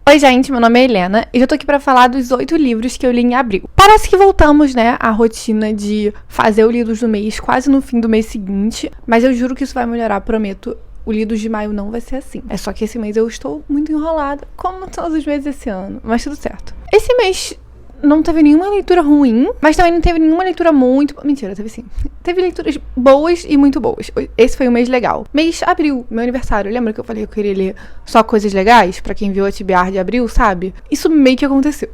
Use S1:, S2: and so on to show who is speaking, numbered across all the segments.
S1: Oi gente, meu nome é Helena e eu tô aqui pra falar dos 8 livros que eu li em abril. Parece que voltamos, né, à rotina de fazer o Lidos do mês quase no fim do mês seguinte, mas eu juro que isso vai melhorar, prometo. O Lidos de maio não vai ser assim. É só que esse mês eu estou muito enrolada, como todos os meses esse ano, mas tudo certo. Esse mês não teve nenhuma leitura ruim, mas também não teve nenhuma leitura muito... Mentira, teve sim. Teve leituras boas e muito boas. Esse foi um mês legal. Mês abril, meu aniversário. Lembra que eu falei que eu queria ler só coisas legais? Pra quem viu a TBR de abril, sabe? Isso meio que aconteceu.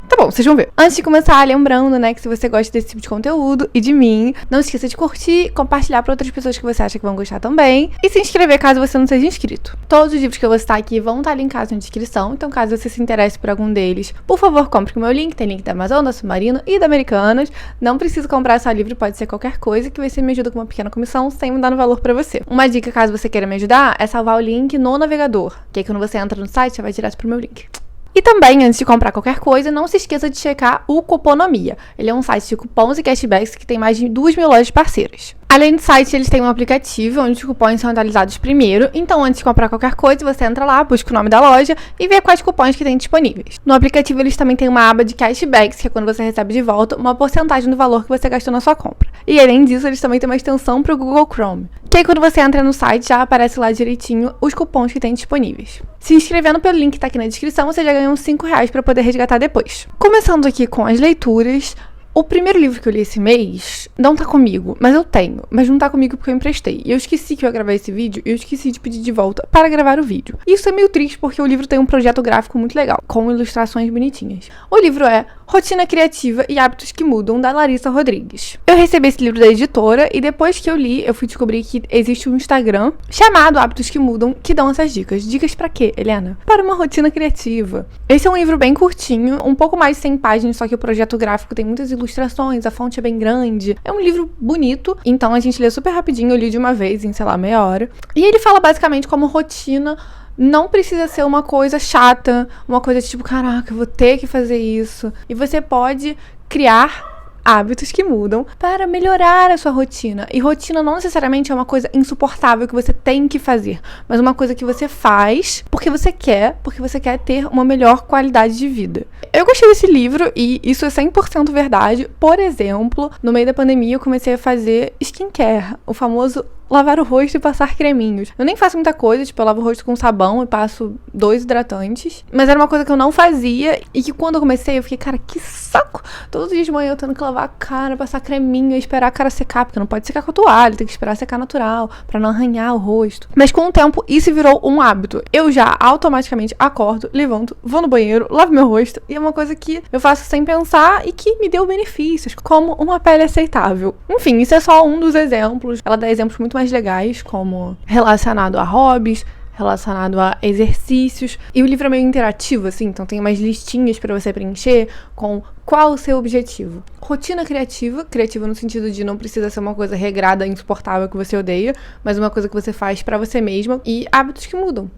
S1: Tá bom, vocês vão ver. Antes de começar, lembrando, né, que se você gosta desse tipo de conteúdo e de mim, não esqueça de curtir, compartilhar pra outras pessoas que você acha que vão gostar também e se inscrever caso você não seja inscrito. Todos os livros que eu vou citar aqui vão estar linkados na descrição, então caso você se interesse por algum deles, por favor, compre o meu link. Tem link da Amazon, da Submarino e da Americanas. Não precisa comprar só livro, pode ser qualquer coisa, que você me ajuda com uma pequena comissão sem me dar no valor pra você. Uma dica, caso você queira me ajudar, é salvar o link no navegador, que aí quando você entra no site, já vai direto pro meu link. E também, antes de comprar qualquer coisa, não se esqueça de checar o Cuponomia. Ele é um site de cupons e cashbacks que tem mais de 2.000 lojas parceiras. Além do site, eles têm um aplicativo onde os cupons são atualizados primeiro. Então, antes de comprar qualquer coisa, você entra lá, busca o nome da loja e vê quais cupons que tem disponíveis. No aplicativo, eles também têm uma aba de cashbacks, que é quando você recebe de volta uma porcentagem do valor que você gastou na sua compra. E além disso, eles também têm uma extensão para o Google Chrome, que aí quando você entra no site, já aparece lá direitinho os cupons que tem disponíveis. Se inscrevendo pelo link que tá aqui na descrição, você já ganha uns R$5 para poder resgatar depois. Começando aqui com as leituras. O primeiro livro que eu li esse mês não tá comigo, mas eu tenho. Mas não tá comigo porque eu emprestei. E eu esqueci que eu ia gravar esse vídeo e eu esqueci de pedir de volta para gravar o vídeo. Isso é meio triste porque o livro tem um projeto gráfico muito legal, com ilustrações bonitinhas. O livro é Rotina Criativa e Hábitos que Mudam, da Larissa Rodrigues. Eu recebi esse livro da editora e depois que eu li, eu fui descobrir que existe um Instagram chamado Hábitos que Mudam, que dão essas dicas. Dicas pra quê, Helena? Para uma rotina criativa. Esse é um livro bem curtinho, um pouco mais de 100 páginas, só que o projeto gráfico tem muitas ilustrações, a fonte é bem grande. É um livro bonito, então a gente lê super rapidinho, eu li de uma vez, em, sei lá, meia hora. E ele fala basicamente como rotina não precisa ser uma coisa chata, uma coisa tipo, caraca, eu vou ter que fazer isso. E você pode criar hábitos que mudam para melhorar a sua rotina. E rotina não necessariamente é uma coisa insuportável que você tem que fazer, mas uma coisa que você faz porque você quer ter uma melhor qualidade de vida. Eu gostei desse livro e isso é 100% verdade. Por exemplo, no meio da pandemia eu comecei a fazer skincare, o famoso lavar o rosto e passar creminhos. Eu nem faço muita coisa, tipo, eu lavo o rosto com sabão e passo 2 hidratantes. Mas era uma coisa que eu não fazia e que quando eu comecei, eu fiquei, cara, que saco. Todos os dias de manhã eu tendo que lavar a cara, passar creminho e esperar a cara secar, porque não pode secar com a toalha, tem que esperar secar natural, pra não arranhar o rosto. Mas com o tempo, isso virou um hábito. Eu já automaticamente acordo, levanto, vou no banheiro, lavo meu rosto e é uma coisa que eu faço sem pensar e que me deu benefícios, como uma pele aceitável. Enfim, isso é só um dos exemplos. Ela dá exemplos muito mais legais, como relacionado a hobbies, relacionado a exercícios. E o livro é meio interativo, assim, então tem umas listinhas pra você preencher com qual o seu objetivo. Rotina criativa, criativa no sentido de não precisa ser uma coisa regrada, insuportável que você odeia, mas uma coisa que você faz pra você mesma. E hábitos que mudam.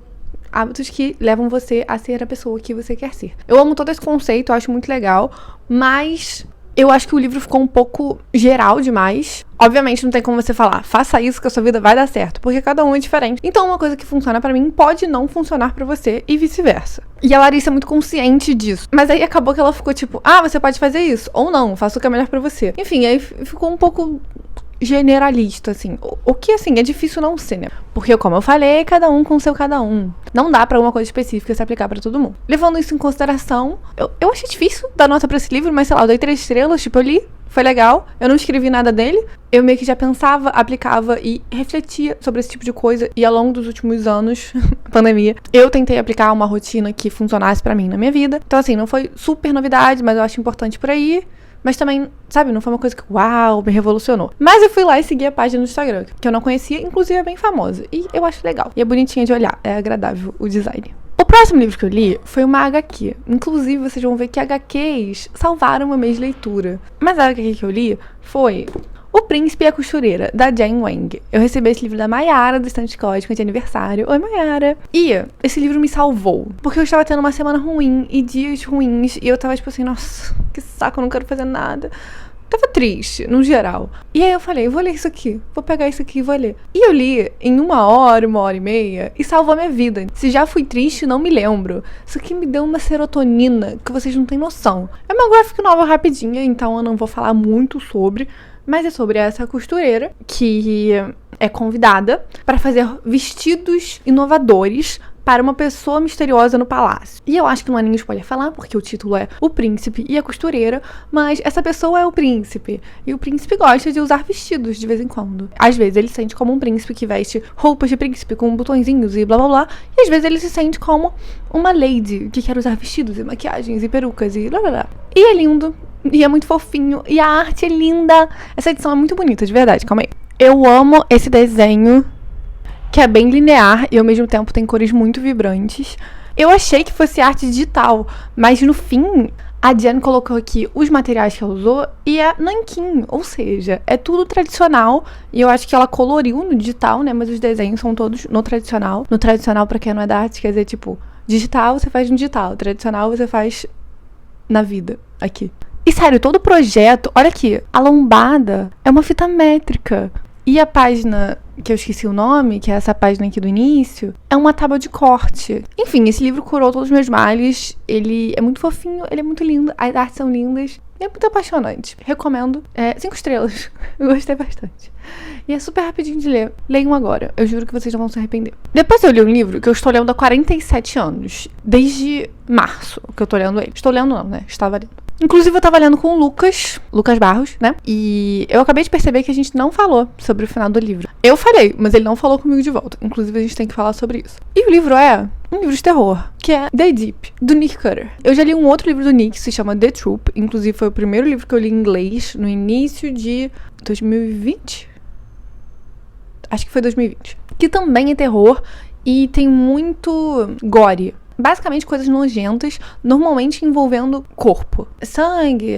S1: Hábitos que levam você a ser a pessoa que você quer ser. Eu amo todo esse conceito, eu acho muito legal, mas eu acho que o livro ficou um pouco geral demais. Obviamente não tem como você falar, faça isso que a sua vida vai dar certo, porque cada um é diferente. Então uma coisa que funciona pra mim pode não funcionar pra você e vice-versa. E a Larissa é muito consciente disso. Mas aí acabou que ela ficou tipo, você pode fazer isso, ou não, faça o que é melhor pra você. Enfim, aí ficou um pouco generalista, assim. O que, assim, é difícil não ser, né? Porque, como eu falei, cada um com seu cada um. Não dá pra uma coisa específica se aplicar pra todo mundo. Levando isso em consideração, eu achei difícil dar nota pra esse livro, mas sei lá, eu dei 3 estrelas, tipo, eu li, foi legal. Eu não escrevi nada dele. Eu meio que já pensava, aplicava e refletia sobre esse tipo de coisa. E ao longo dos últimos anos, pandemia, eu tentei aplicar uma rotina que funcionasse pra mim na minha vida. Então, assim, não foi super novidade, mas eu acho importante por aí. Mas também, sabe, não foi uma coisa que, uau, me revolucionou. Mas eu fui lá e segui a página no Instagram, que eu não conhecia, inclusive é bem famosa. E eu acho legal. E é bonitinha de olhar, é agradável o design. O próximo livro que eu li foi uma HQ. Inclusive, vocês vão ver que HQs salvaram meu mês de leitura. Mas a HQ que eu li foi O Príncipe e a Costureira, da Jane Wang. Eu recebi esse livro da Mayara, do Estante Código, de aniversário. Oi, Mayara! E esse livro me salvou, porque eu estava tendo uma semana ruim e dias ruins, e eu tava tipo assim, nossa, que saco, eu não quero fazer nada. Tava triste, no geral. E aí eu falei, vou ler isso aqui. Vou pegar isso aqui e vou ler. E eu li em 1 hora e meia, e salvou a minha vida. Se já fui triste, não me lembro. Isso aqui me deu uma serotonina que vocês não têm noção. É uma graphic novel rapidinha, então eu não vou falar muito sobre... Mas é sobre essa costureira que é convidada para fazer vestidos inovadores para uma pessoa misteriosa no palácio. E eu acho que não é nem spoiler falar, porque o título é O Príncipe e a Costureira, mas essa pessoa é o príncipe. E o príncipe gosta de usar vestidos de vez em quando. Às vezes ele se sente como um príncipe que veste roupas de príncipe com botõezinhos e blá blá blá. E às vezes ele se sente como uma lady que quer usar vestidos e maquiagens e perucas e blá blá blá. E é lindo. E é muito fofinho. E a arte é linda. Essa edição é muito bonita, de verdade. Calma aí. Eu amo esse desenho, que é bem linear e ao mesmo tempo tem cores muito vibrantes. Eu achei que fosse arte digital, mas no fim, a Diane colocou aqui os materiais que ela usou e é nanquim. Ou seja, é tudo tradicional. E eu acho que ela coloriu no digital, né? Mas os desenhos são todos no tradicional. No tradicional, pra quem não é da arte, quer dizer, tipo, digital você faz no digital. Tradicional você faz na vida, aqui. E sério, todo o projeto, olha aqui, a lombada é uma fita métrica. E a página, que eu esqueci o nome, que é essa página aqui do início, é uma tábua de corte. Enfim, esse livro curou todos os meus males. Ele é muito fofinho, ele é muito lindo, as artes são lindas. E é muito apaixonante. Recomendo. 5 estrelas. Eu gostei bastante. E é super rapidinho de ler. Leiam agora. Eu juro que vocês não vão se arrepender. Depois eu li um livro que eu estou lendo há 47 anos. Desde março que eu tô lendo ele. Estou lendo não, né? Estava lendo. Inclusive, eu tava lendo com o Lucas Barros, né? E eu acabei de perceber que a gente não falou sobre o final do livro. Eu falei, mas ele não falou comigo de volta. Inclusive, a gente tem que falar sobre isso. E o livro é um livro de terror, que é The Deep, do Nick Cutter. Eu já li um outro livro do Nick, que se chama The Troop. Inclusive, foi o primeiro livro que eu li em inglês no início de 2020? Acho que foi 2020. Que também é terror e tem muito gore. Basicamente coisas nojentas, normalmente envolvendo corpo. Sangue,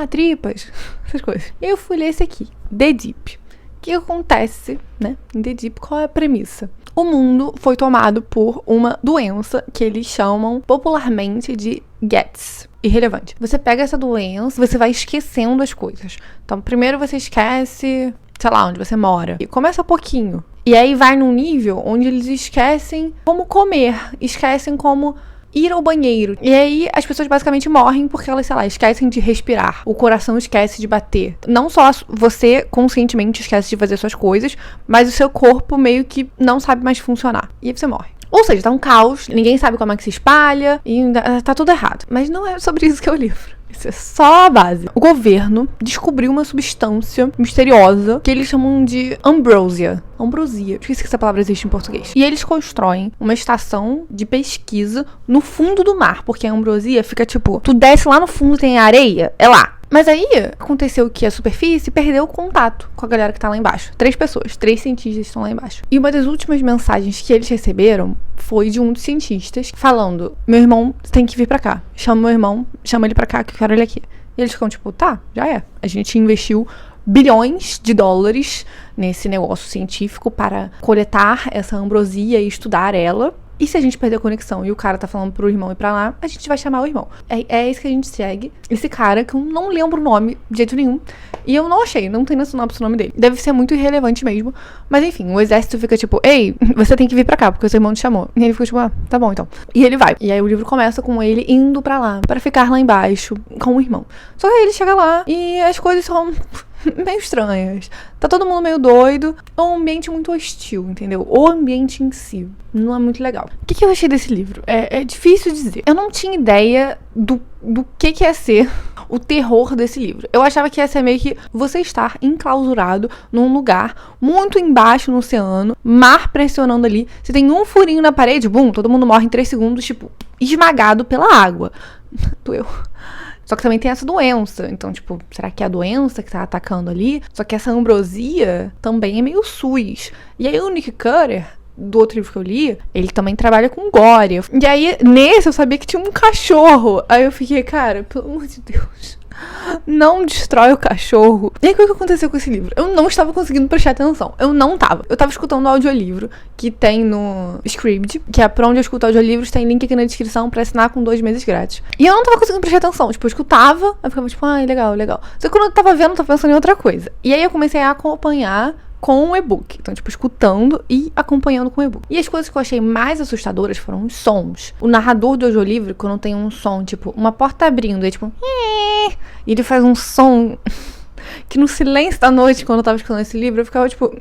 S1: tripas, essas coisas. E eu fui ler esse aqui, The Deep. O que acontece, né, em The Deep? Qual é a premissa? O mundo foi tomado por uma doença que eles chamam popularmente de Gets. Irrelevante. Você pega essa doença, você vai esquecendo as coisas. Então, primeiro você esquece, sei lá, onde você mora. E começa pouquinho. E aí vai num nível onde eles esquecem como comer, esquecem como ir ao banheiro. E aí as pessoas basicamente morrem porque elas, sei lá, esquecem de respirar. O coração esquece de bater. Não só você conscientemente esquece de fazer suas coisas, mas o seu corpo meio que não sabe mais funcionar. E aí você morre. Ou seja, tá um caos, ninguém sabe como é que se espalha e tá tudo errado. Mas não é sobre isso que é o livro. Isso é só a base. O governo descobriu uma substância misteriosa que eles chamam de ambrosia. Ambrosia. Esqueci que essa palavra existe em português. E eles constroem uma estação de pesquisa no fundo do mar, porque a ambrosia fica tipo, tu desce lá no fundo, tem areia, é lá. Mas aí, aconteceu que a superfície perdeu o contato com a galera que tá lá embaixo. 3 pessoas, 3 cientistas estão lá embaixo. E uma das últimas mensagens que eles receberam foi de um dos cientistas falando: meu irmão tem que vir pra cá. Chama meu irmão, chama ele pra cá que eu quero ele aqui. E eles ficam tipo, tá, já é. A gente investiu bilhões de dólares nesse negócio científico para coletar essa ambrosia e estudar ela. E se a gente perder a conexão e o cara tá falando pro irmão ir pra lá, a gente vai chamar o irmão. É isso que a gente segue. Esse cara, que eu não lembro o nome de jeito nenhum. E eu não achei, não tem na sinopse o nome dele. Deve ser muito irrelevante mesmo. Mas enfim, o exército fica tipo, ei, você tem que vir pra cá, porque o seu irmão te chamou. E ele fica tipo, tá bom então. E ele vai. E aí o livro começa com ele indo pra lá, pra ficar lá embaixo com o irmão. Só que aí ele chega lá e as coisas são meio estranhas. Tá todo mundo meio doido. É um ambiente muito hostil, entendeu? O ambiente em si não é muito legal. O que eu achei desse livro? É difícil dizer. Eu não tinha ideia do que ia ser o terror desse livro. Eu achava que ia ser meio que você estar enclausurado num lugar muito embaixo no oceano, mar pressionando ali. Você tem um furinho na parede, bum, todo mundo morre em 3 segundos, tipo, esmagado pela água. Doeu. Só que também tem essa doença. Então, tipo, será que é a doença que tá atacando ali? Só que essa ambrosia também é meio SUS. E aí o Nick Cutter, do outro livro que eu li, ele também trabalha com gore. E aí, nesse, eu sabia que tinha um cachorro. Aí eu fiquei, cara, pelo amor de Deus, Não destrói o cachorro. E aí, o que aconteceu com esse livro? Eu não estava conseguindo prestar atenção. Eu tava escutando o audiolivro que tem no Scribd, que é pra onde eu escuto audiolivros, tem link aqui na descrição pra assinar com 2 meses grátis. E eu não tava conseguindo prestar atenção. Tipo, eu escutava, eu ficava tipo, ai, legal. Só que quando eu tava vendo, eu tava pensando em outra coisa. E aí eu comecei a acompanhar com o e-book. Então, tipo, escutando e acompanhando com o e-book. E as coisas que eu achei mais assustadoras foram os sons. O narrador do audiolivro, quando tem um som, tipo, uma porta abrindo, é tipo... E ele faz um som que no silêncio da noite, quando eu tava escutando esse livro, eu ficava, tipo...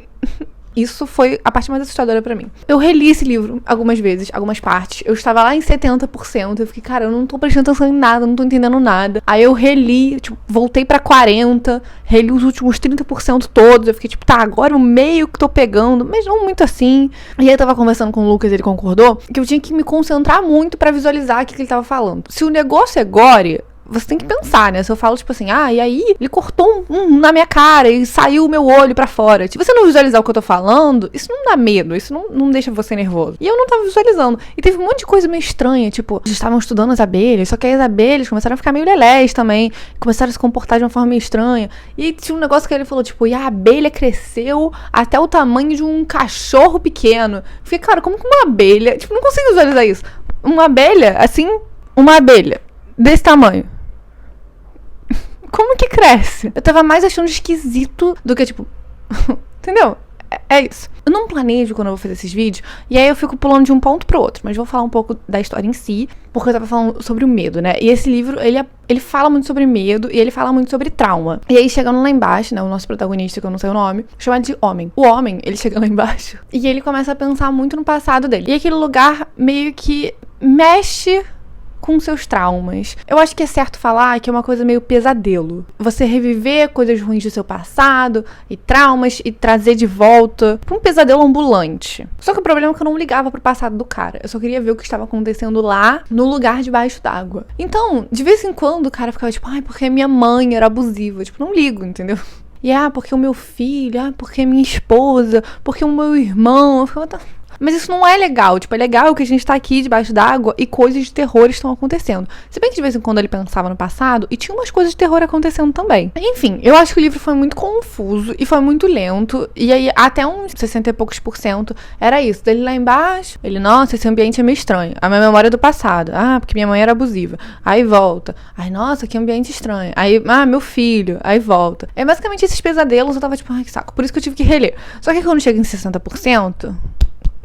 S1: Isso foi a parte mais assustadora pra mim. Eu reli esse livro algumas vezes, algumas partes. Eu estava lá em 70%. Eu fiquei, cara, eu não tô prestando atenção em nada, não tô entendendo nada. Aí eu reli, tipo, voltei pra 40%, reli os últimos 30% todos. Eu fiquei, tipo, tá, agora o meio que tô pegando, mas não muito assim. E aí eu tava conversando com o Lucas, ele concordou, que eu tinha que me concentrar muito pra visualizar o que ele tava falando. Se o negócio é gore, você tem que pensar, né? Se eu falo, tipo assim, e aí ele cortou na minha cara e saiu o meu olho pra fora. Se você não visualizar o que eu tô falando, isso não dá medo, isso não deixa você nervoso. E eu não tava visualizando. E teve um monte de coisa meio estranha, tipo, eles estavam estudando as abelhas, só que aí as abelhas começaram a ficar meio lelés também, começaram a se comportar de uma forma meio estranha. E aí tinha um negócio que ele falou, tipo, e a abelha cresceu até o tamanho de um cachorro pequeno. Eu fiquei, cara, como que uma abelha... Tipo, não consigo visualizar isso. Uma abelha, assim, uma abelha desse tamanho. Como que cresce? Eu tava mais achando esquisito do que, tipo... Entendeu? É isso. Eu não planejo quando eu vou fazer esses vídeos, e aí eu fico pulando de um ponto pro outro, mas vou falar um pouco da história em si, porque eu tava falando sobre o medo, né? E esse livro, ele fala muito sobre medo, e ele fala muito sobre trauma. E aí, chegando lá embaixo, né, o nosso protagonista, que eu não sei o nome, chamado de Homem. O Homem, ele chega lá embaixo, e ele começa a pensar muito no passado dele. E aquele lugar meio que mexe com seus traumas. Eu acho que é certo falar que é uma coisa meio pesadelo. Você reviver coisas ruins do seu passado e traumas e trazer de volta pra um pesadelo ambulante. Só que o problema é que eu não ligava pro passado do cara. Eu só queria ver o que estava acontecendo lá, no lugar debaixo d'água. Então, de vez em quando, o cara ficava tipo, porque minha mãe era abusiva. Tipo, não ligo, entendeu? E, porque o meu filho, porque minha esposa, porque o meu irmão. Eu ficava... Mas isso não é legal. Tipo, é legal que a gente tá aqui debaixo d'água e coisas de terror estão acontecendo. Se bem que de vez em quando ele pensava no passado e tinha umas coisas de terror acontecendo também. Enfim, eu acho que o livro foi muito confuso e foi muito lento. E aí, até uns 60 e poucos % era isso. Dele lá embaixo, ele, nossa, esse ambiente é meio estranho. A minha memória é do passado. Porque minha mãe era abusiva. Aí volta. Ai, nossa, que ambiente estranho. Aí, meu filho. Aí volta. É basicamente esses pesadelos. Eu tava tipo, que saco. Por isso que eu tive que reler. Só que quando chega em 60%...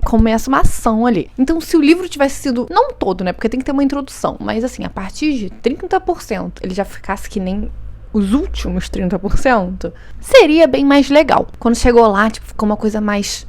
S1: começa uma ação ali. Então, se o livro tivesse sido, não todo, né, porque tem que ter uma introdução, mas assim, a partir de 30%, ele já ficasse que nem os últimos 30%, seria bem mais legal. Quando chegou lá, tipo, ficou uma coisa mais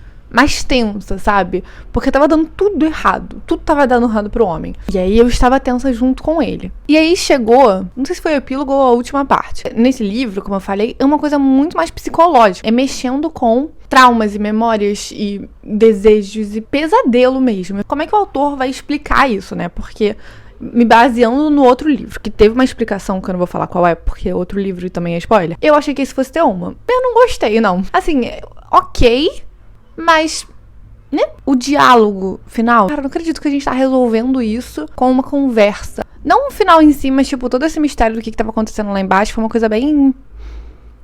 S1: tensa, sabe? Porque tava dando tudo errado. Tudo tava dando errado pro homem. E aí eu estava tensa junto com ele. E aí chegou, não sei se foi o epílogo ou a última parte. Nesse livro, como eu falei, é uma coisa muito mais psicológica. É mexendo com traumas e memórias e desejos e pesadelo mesmo. Como é que o autor vai explicar isso, né? Porque... me baseando no outro livro, que teve uma explicação que eu não vou falar qual é, porque outro livro também é spoiler. Eu achei que esse fosse ter uma. Eu não gostei, não. Assim, ok, mas, né? O diálogo final. Cara, eu não acredito que a gente tá resolvendo isso com uma conversa. Não o final em si, mas, tipo, todo esse mistério do que tava acontecendo lá embaixo foi uma coisa bem...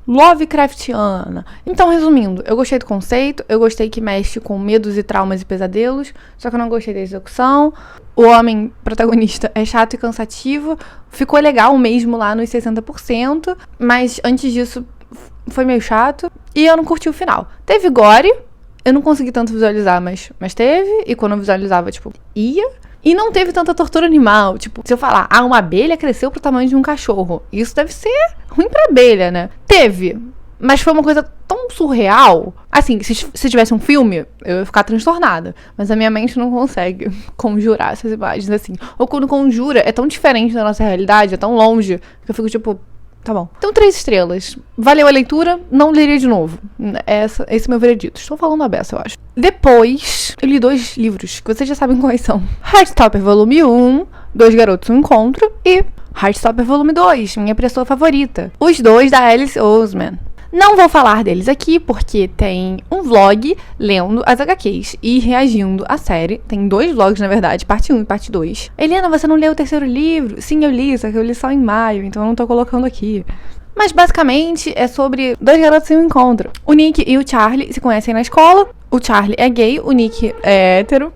S1: Lovecraftiana. Então, resumindo, eu gostei do conceito, eu gostei que mexe com medos e traumas e pesadelos, só que eu não gostei da execução. O homem protagonista é chato e cansativo, ficou legal mesmo lá nos 60%, mas antes disso foi meio chato e eu não curti o final. Teve gore, eu não consegui tanto visualizar, mas teve, e quando eu visualizava, tipo, ia. E não teve tanta tortura animal. Tipo, se eu falar, uma abelha cresceu pro tamanho de um cachorro. Isso deve ser ruim pra abelha, né? Teve. Mas foi uma coisa tão surreal. Assim, se tivesse um filme, eu ia ficar transtornada. Mas a minha mente não consegue conjurar essas imagens, assim. Ou quando conjura, é tão diferente da nossa realidade, é tão longe, que eu fico tipo... Tá bom. Então, 3 estrelas. Valeu a leitura, não leria de novo. Esse é o meu veredito. Estou falando a beça, eu acho. Depois, eu li 2 livros, que vocês já sabem quais são. Heartstopper Volume 1, Dois Garotos um Encontro, e Heartstopper Volume 2, minha pessoa favorita. Os 2 da Alice Oseman. Não vou falar deles aqui, porque tem um vlog lendo as HQs e reagindo à série. Tem 2 vlogs, na verdade, parte 1 e parte 2. Eliana, você não leu o 3º livro? Sim, eu li, só que eu li só em maio, então eu não tô colocando aqui. Mas basicamente é sobre 2 garotos em um encontro. O Nick e o Charlie se conhecem na escola. O Charlie é gay, o Nick é hétero.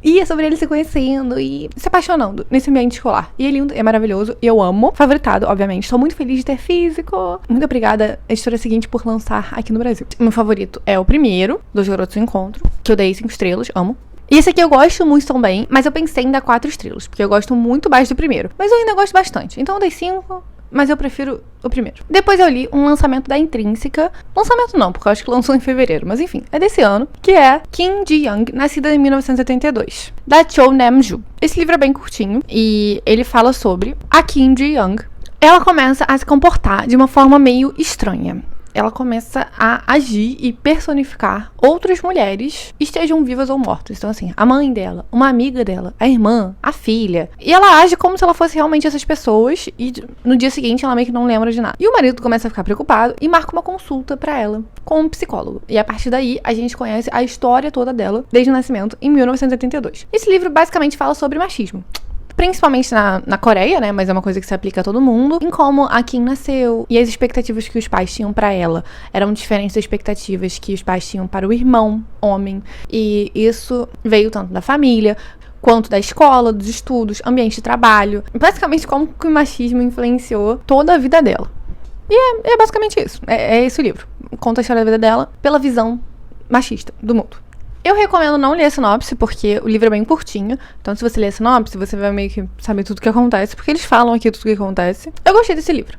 S1: E é sobre eles se conhecendo e se apaixonando nesse ambiente escolar. E é lindo, é maravilhoso, e eu amo. Favoritado, obviamente. Estou muito feliz de ter físico. Muito obrigada, editora seguinte, por lançar aqui no Brasil. Meu favorito é o primeiro, Dos Garotos do Encontro, que eu dei 5 estrelas, amo. E esse aqui eu gosto muito também, mas eu pensei em dar 4 estrelas, porque eu gosto muito mais do primeiro. Mas eu ainda gosto bastante, então eu dei 5... mas eu prefiro o primeiro. Depois eu li um lançamento da Intrínseca. Lançamento não, porque eu acho que lançou em fevereiro. Mas enfim, é desse ano. Que é Kim Ji-young, nascida em 1982. Da Cho Nam-ju. Esse livro é bem curtinho. E ele fala sobre a Kim Ji-young. Ela começa a se comportar de uma forma meio estranha. Ela começa a agir e personificar outras mulheres, estejam vivas ou mortas. Então, assim, a mãe dela, uma amiga dela, a irmã, a filha. E ela age como se ela fosse realmente essas pessoas. E no dia seguinte ela meio que não lembra de nada. E o marido começa a ficar preocupado e marca uma consulta pra ela com um psicólogo. E a partir daí a gente conhece a história toda dela desde o nascimento em 1982. Esse livro basicamente fala sobre machismo. Principalmente na Coreia, né? Mas é uma coisa que se aplica a todo mundo. Em como a Kim nasceu e as expectativas que os pais tinham pra ela eram diferentes das expectativas que os pais tinham para o irmão, homem. E isso veio tanto da família quanto da escola, dos estudos, ambiente de trabalho. Basicamente, como que o machismo influenciou toda a vida dela. E é basicamente isso. É esse o livro. Conta a história da vida dela pela visão machista do mundo. Eu recomendo não ler a sinopse, porque o livro é bem curtinho. Então, se você ler a sinopse, você vai meio que saber tudo o que acontece, porque eles falam aqui tudo o que acontece. Eu gostei desse livro.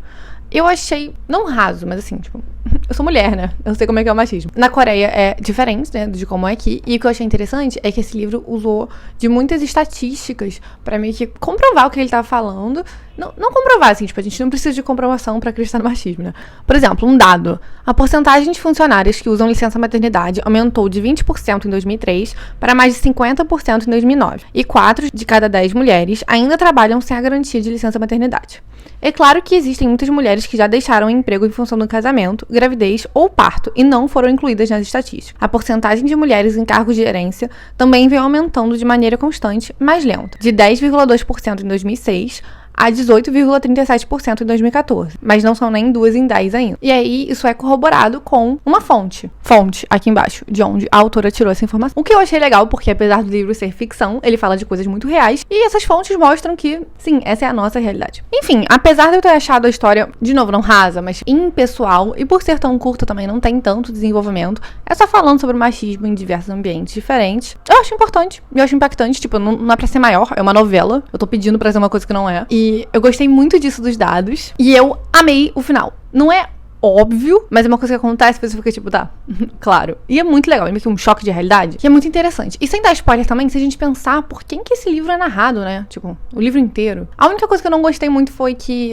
S1: Eu achei, não raso, mas assim, tipo, eu sou mulher, né? Eu sei como é que é o machismo. Na Coreia é diferente, né, de como é aqui. E o que eu achei interessante é que esse livro usou de muitas estatísticas pra meio que comprovar o que ele tava falando. Não comprovar, assim, tipo, a gente não precisa de comprovação pra acreditar no machismo, né? Por exemplo, um dado. A porcentagem de funcionárias que usam licença maternidade aumentou de 20% em 2003 para mais de 50% em 2009. E 4 de cada 10 mulheres ainda trabalham sem a garantia de licença maternidade. É claro que existem muitas mulheres que já deixaram o emprego em função do casamento, gravidez ou parto e não foram incluídas nas estatísticas. A porcentagem de mulheres em cargos de gerência também vem aumentando de maneira constante, mas lenta, de 10,2% em 2006 a 18,37% em 2014. Mas não são nem 2 em 10 ainda. E aí, isso é corroborado com uma fonte. Fonte, aqui embaixo, de onde a autora tirou essa informação. O que eu achei legal, porque apesar do livro ser ficção, ele fala de coisas muito reais. E essas fontes mostram que, sim, essa é a nossa realidade. Enfim, apesar de eu ter achado a história, de novo, não rasa, mas impessoal, e por ser tão curta também não tem tanto desenvolvimento, é só falando sobre o machismo em diversos ambientes diferentes. Eu acho importante, eu acho impactante, tipo, não é pra ser maior, é uma novela. Eu tô pedindo pra ser uma coisa que não é. E eu gostei muito disso dos dados. E eu amei o final. Não é óbvio, mas é uma coisa que acontece e você fica tipo, tá, claro. E é muito legal, é meio que um choque de realidade, que é muito interessante. E sem dar spoiler também, se a gente pensar por quem que esse livro é narrado, né? Tipo, o livro inteiro. A única coisa que eu não gostei muito foi que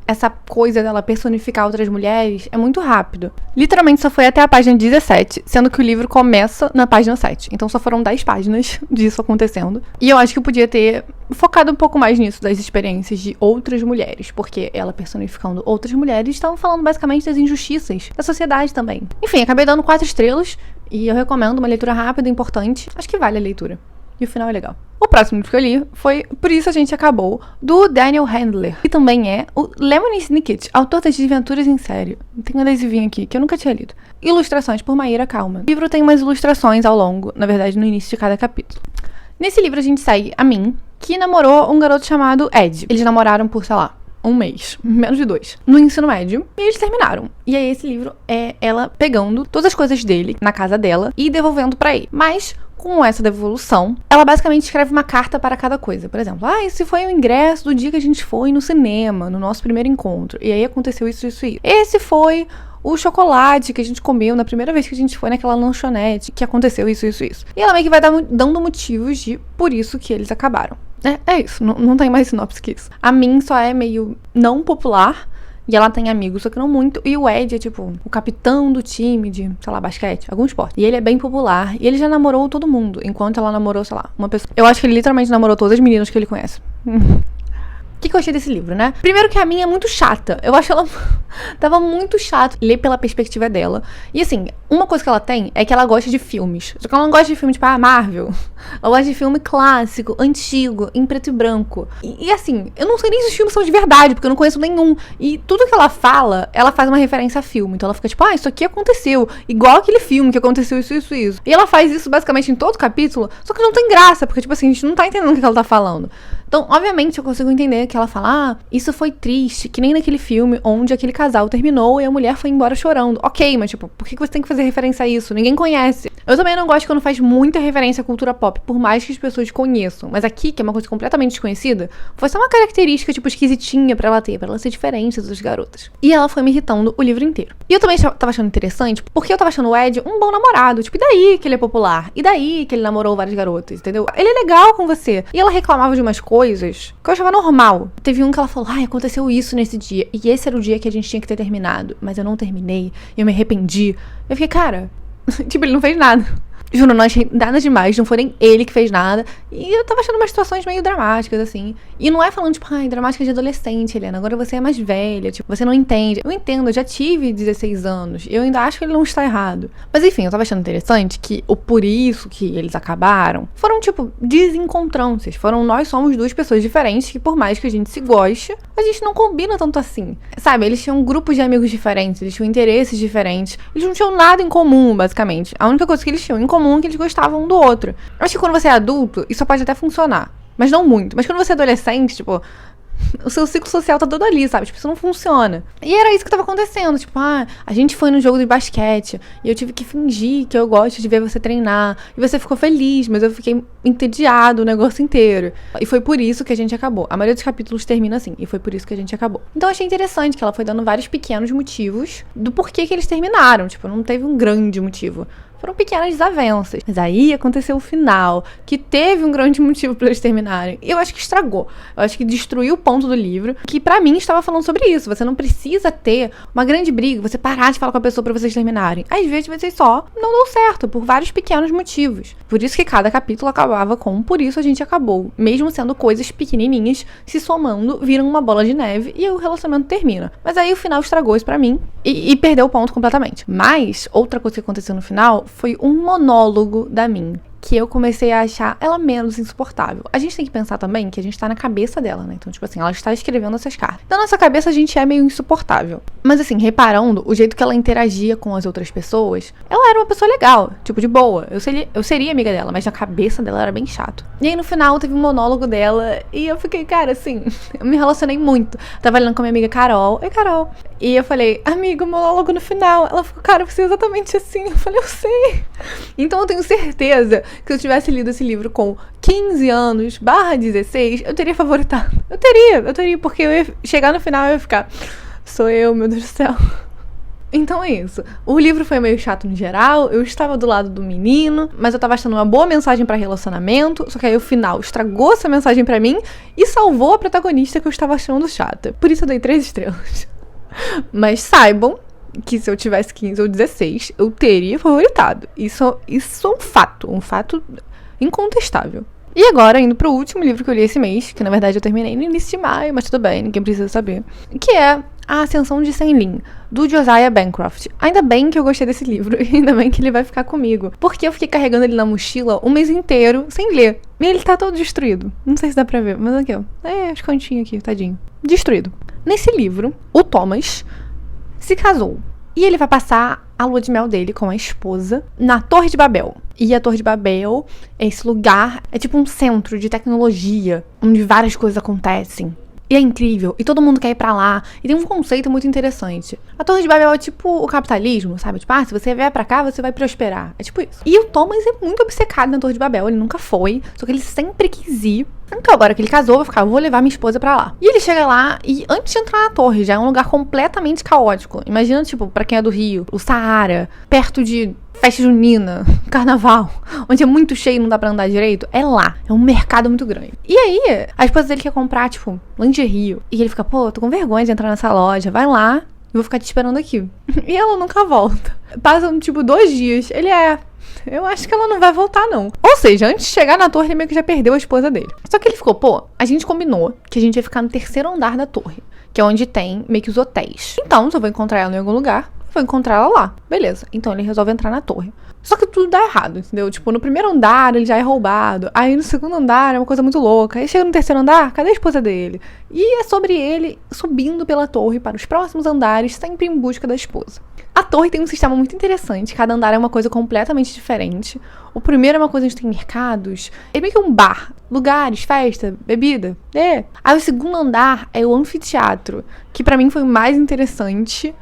S1: essa coisa dela personificar outras mulheres é muito rápido. Literalmente só foi até a página 17, sendo que o livro começa na página 7. Então só foram 10 páginas disso acontecendo. E eu acho que eu podia ter focado um pouco mais nisso, das experiências de outras mulheres, porque ela personificando outras mulheres estavam falando basicamente das injustiças da sociedade também. Enfim, acabei dando 4 estrelas e eu recomendo uma leitura rápida e importante. Acho que vale a leitura. E o final é legal. O próximo livro que eu li foi Por Isso a Gente Acabou, do Daniel Handler, que também é o Lemony Snicket, autor das Desventuras em Série. Tem um adesivinho aqui, que eu nunca tinha lido. Ilustrações por Maíra Kalman. O livro tem umas ilustrações ao longo, na verdade no início de cada capítulo. Nesse livro a gente segue a Min, que namorou um garoto chamado Ed. Eles namoraram por, sei lá, 1 mês, menos de 2, no ensino médio, e eles terminaram. E aí esse livro é ela pegando todas as coisas dele na casa dela e devolvendo pra ele. Mas com essa devolução, ela basicamente escreve uma carta para cada coisa. Por exemplo, esse foi o ingresso do dia que a gente foi no cinema, no nosso primeiro encontro. E aí aconteceu isso, isso e isso. Esse foi o chocolate que a gente comeu na primeira vez que a gente foi naquela lanchonete, que aconteceu isso, isso, isso. E ela meio que vai dando motivos de por isso que eles acabaram. É isso, não tem mais sinopse que isso. A Min só é meio não popular, e ela tem amigos, só que não muito. E o Ed é, tipo, o capitão do time de, sei lá, basquete, algum esporte. E ele é bem popular. E ele já namorou todo mundo, enquanto ela namorou, sei lá, uma pessoa. Eu acho que ele literalmente namorou todas as meninas que ele conhece. que eu achei desse livro, né? Primeiro que a minha é muito chata. Eu acho ela tava muito chato ler pela perspectiva dela. E assim, uma coisa que ela tem é que ela gosta de filmes. Só que ela não gosta de filme tipo Marvel. Ela gosta de filme clássico, antigo, em preto e branco. E assim, eu não sei nem se os filmes são de verdade, porque eu não conheço nenhum. E tudo que ela fala, ela faz uma referência a filme. Então ela fica tipo, isso aqui aconteceu. Igual aquele filme que aconteceu isso. E ela faz isso basicamente em todo capítulo, só que não tem graça, porque tipo assim, a gente não tá entendendo o que ela tá falando. Então, obviamente, eu consigo entender que ela fala, isso foi triste, que nem naquele filme onde aquele casal terminou e a mulher foi embora chorando. Ok, mas tipo, por que você tem que fazer referência a isso? Ninguém conhece. Eu também não gosto quando faz muita referência à cultura pop, por mais que as pessoas conheçam. Mas aqui, que é uma coisa completamente desconhecida, foi só uma característica, tipo, esquisitinha pra ela ter, pra ela ser diferente das garotas. E ela foi me irritando o livro inteiro. E eu também tava achando interessante, porque eu tava achando o Ed um bom namorado. Tipo, e daí que ele é popular? E daí que ele namorou várias garotas, entendeu? Ele é legal com você. E ela reclamava de umas coisas que eu achava normal. Teve um que ela falou, aconteceu isso nesse dia. E esse era o dia que a gente tinha que ter terminado. Mas eu não terminei. E eu me arrependi. Eu fiquei, cara... tipo, ele não fez nada. Juro, não achei nada demais, não foi nem ele que fez nada. E eu tava achando umas situações meio dramáticas, assim. E não é falando, tipo, dramática de adolescente, Helena, agora você é mais velha, tipo, você não entende. Eu entendo, eu já tive 16 anos, eu ainda acho que ele não está errado. Mas enfim, eu tava achando interessante que o por isso que eles acabaram foram, tipo, desencontranças. Foram nós somos duas pessoas diferentes que por mais que a gente se goste, a gente não combina tanto assim. Sabe, eles tinham grupos de amigos diferentes, eles tinham interesses diferentes, eles não tinham nada em comum, basicamente. A única coisa que eles tinham em comum é que eles gostavam um do outro. Eu acho que quando você é adulto, isso pode até funcionar. Mas não muito. Mas quando você é adolescente, tipo... o seu ciclo social tá todo ali, sabe? Tipo, isso não funciona. E era isso que tava acontecendo. Tipo, a gente foi no jogo de basquete e eu tive que fingir que eu gosto de ver você treinar. E você ficou feliz, mas eu fiquei entediado o negócio inteiro. E foi por isso que a gente acabou. A maioria dos capítulos termina assim. E foi por isso que a gente acabou. Então eu achei interessante que ela foi dando vários pequenos motivos do porquê que eles terminaram. Tipo, não teve um grande motivo. Foram pequenas desavenças. Mas aí aconteceu o final, que teve um grande motivo pra eles terminarem. E eu acho que estragou. Eu acho que destruiu o ponto do livro, que pra mim estava falando sobre isso. Você não precisa ter uma grande briga, você parar de falar com a pessoa pra vocês terminarem. Às vezes vocês só não deu certo, por vários pequenos motivos. Por isso que cada capítulo acabava com por isso a gente acabou. Mesmo sendo coisas pequenininhas, se somando, viram uma bola de neve e o relacionamento termina. Mas aí o final estragou isso pra mim e perdeu o ponto completamente. Mas, outra coisa que aconteceu no final foi um monólogo da Min, que eu comecei a achar ela menos insuportável. A gente tem que pensar também que a gente tá na cabeça dela, né? Então, tipo assim, ela está escrevendo essas cartas. Na nossa cabeça, a gente é meio insuportável. Mas assim, reparando o jeito que ela interagia com as outras pessoas, ela era uma pessoa legal, tipo, de boa. Eu seria amiga dela, mas na cabeça dela era bem chato. E aí, no final, teve um monólogo dela e eu fiquei, cara, assim, eu me relacionei muito. Tava olhando com a minha amiga Carol. Oi, Carol. E eu falei, amiga, o monólogo no final. Ela ficou, cara, você é exatamente assim. Eu falei, eu sei. Então eu tenho certeza que se eu tivesse lido esse livro com 15 anos, /16, eu teria favoritado. Eu teria, porque eu ia chegar no final e eu ia ficar, sou eu, meu Deus do céu. Então é isso. O livro foi meio chato no geral, eu estava do lado do menino, mas eu tava achando uma boa mensagem pra relacionamento, só que aí o final estragou essa mensagem pra mim e salvou a protagonista que eu estava achando chata. Por isso eu dei 3 estrelas. Mas saibam que se eu tivesse 15 ou 16, eu teria favoritado. Isso é um fato incontestável. E agora, indo pro último livro que eu li esse mês, que na verdade eu terminei no início de maio, mas tudo bem, ninguém precisa saber, que é A Ascensão de Senlin, do Josiah Bancroft. Ainda bem que eu gostei desse livro, e ainda bem que ele vai ficar comigo, porque eu fiquei carregando ele na mochila um mês inteiro, sem ler. E ele tá todo destruído. Não sei se dá pra ver, mas aqui, ó. Os cantinhos aqui, tadinho. Destruído. Nesse livro, o Thomas se casou. E ele vai passar a lua de mel dele com a esposa na Torre de Babel. E a Torre de Babel é esse lugar, é tipo um centro de tecnologia, onde várias coisas acontecem. E é incrível, e todo mundo quer ir pra lá. E tem um conceito muito interessante. A Torre de Babel é tipo o capitalismo, sabe? Tipo, se você vier pra cá, você vai prosperar. É tipo isso. E o Thomas é muito obcecado na Torre de Babel, ele nunca foi, só que ele sempre quis ir. Então agora que ele casou, vai ficar, eu vou levar minha esposa pra lá. E ele chega lá, e antes de entrar na torre, já é um lugar completamente caótico. Imagina, tipo, pra quem é do Rio, o Saara, perto de festa junina, carnaval, onde é muito cheio e não dá pra andar direito, é lá. É um mercado muito grande. E aí, a esposa dele quer comprar, tipo, lingerie. E ele fica, pô, eu tô com vergonha de entrar nessa loja. Vai lá Eu vou ficar te esperando aqui. E ela nunca volta. Passam, tipo, 2 dias. Eu acho que ela não vai voltar, não. Ou seja, antes de chegar na torre, ele meio que já perdeu a esposa dele. Só que ele ficou, pô, a gente combinou que a gente ia ficar no 3º andar da torre, que é onde tem meio que os hotéis. Então, se eu vou encontrar ela em algum lugar, eu vou encontrar ela lá. Beleza. Então ele resolve entrar na torre. Só que tudo dá errado, entendeu? Tipo, no 1º andar ele já é roubado. Aí no 2º andar é uma coisa muito louca. Aí chega no 3º andar, cadê a esposa dele? E é sobre ele subindo pela torre para os próximos andares, sempre em busca da esposa. A torre tem um sistema muito interessante. Cada andar é uma coisa completamente diferente. O primeiro é uma coisa onde tem mercados. É meio que um bar. Lugares, festa, bebida. Aí o 2º andar é o anfiteatro, que pra mim foi o mais interessante.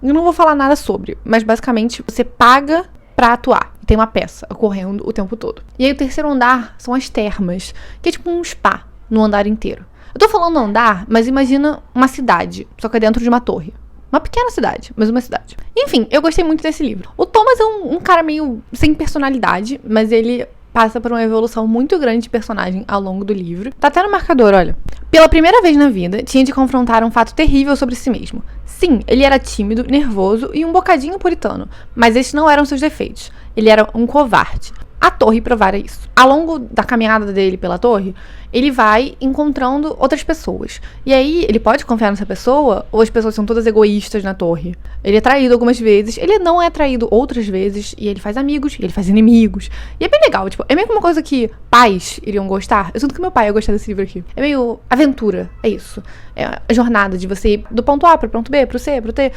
S1: Eu não vou falar nada sobre, mas basicamente você paga pra atuar. E tem uma peça ocorrendo o tempo todo. E aí o 3º andar são as termas, que é tipo um spa no andar inteiro. Eu tô falando andar, mas imagina uma cidade, só que é dentro de uma torre. Uma pequena cidade, mas uma cidade. Enfim, eu gostei muito desse livro. O Thomas é um cara meio sem personalidade, mas ele passa por uma evolução muito grande de personagem ao longo do livro. Tá até no marcador, olha. Pela primeira vez na vida, tinha de confrontar um fato terrível sobre si mesmo. Sim, ele era tímido, nervoso e um bocadinho puritano, mas esses não eram seus defeitos. Ele era um covarde. A torre provara isso. Ao longo da caminhada dele pela torre, ele vai encontrando outras pessoas. E aí, ele pode confiar nessa pessoa, ou as pessoas são todas egoístas na torre. Ele é traído algumas vezes, ele não é traído outras vezes, e ele faz amigos, e ele faz inimigos. E é bem legal, tipo, é meio que uma coisa que pais iriam gostar. Eu sinto que meu pai ia gostar desse livro aqui. É meio aventura, é isso. É a jornada de você ir do ponto A pro ponto B, pro C, pro T,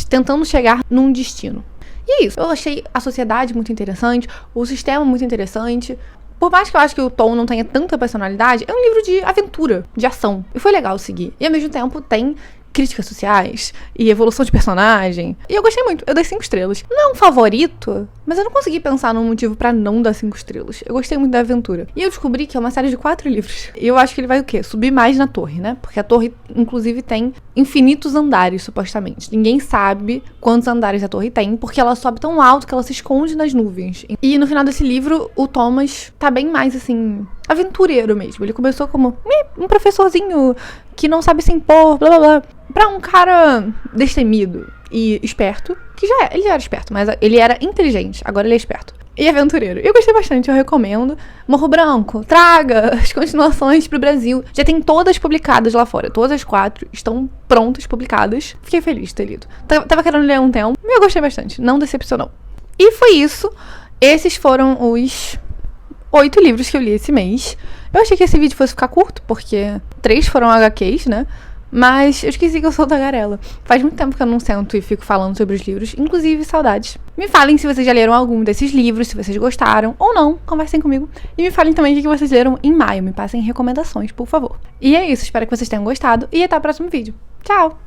S1: tentando chegar num destino. E é isso. Eu achei a sociedade muito interessante, o sistema muito interessante. Por mais que eu acho que o Tom não tenha tanta personalidade, é um livro de aventura, de ação. E foi legal seguir. E ao mesmo tempo tem críticas sociais e evolução de personagem. E eu gostei muito. Eu dei 5 estrelas. Não é um favorito, mas eu não consegui pensar num motivo pra não dar 5 estrelas. Eu gostei muito da aventura. E eu descobri que é uma série de 4 livros. E eu acho que ele vai o quê? Subir mais na torre, né? Porque a torre, inclusive, tem infinitos andares, supostamente. Ninguém sabe quantos andares a torre tem, porque ela sobe tão alto que ela se esconde nas nuvens. E no final desse livro, o Thomas tá bem mais, assim, aventureiro mesmo. Ele começou como um professorzinho que não sabe se impor, blá blá blá, pra um cara destemido e esperto, que ele já era esperto, mas ele era inteligente, agora ele é esperto. E aventureiro. Eu gostei bastante, eu recomendo. Morro Branco, traga as continuações pro Brasil. Já tem todas publicadas lá fora. Todas as 4 estão prontas, publicadas. Fiquei feliz de ter lido. Tava querendo ler há um tempo, e eu gostei bastante. Não decepcionou. E foi isso. Esses foram os 8 livros que eu li esse mês. Eu achei que esse vídeo fosse ficar curto, porque 3 foram HQs, né? Mas eu esqueci que eu sou tagarela. Faz muito tempo que eu não sento e fico falando sobre os livros, inclusive saudades. Me falem se vocês já leram algum desses livros, se vocês gostaram ou não, conversem comigo. E me falem também o que vocês leram em maio, me passem recomendações, por favor. E é isso, espero que vocês tenham gostado e até o próximo vídeo. Tchau!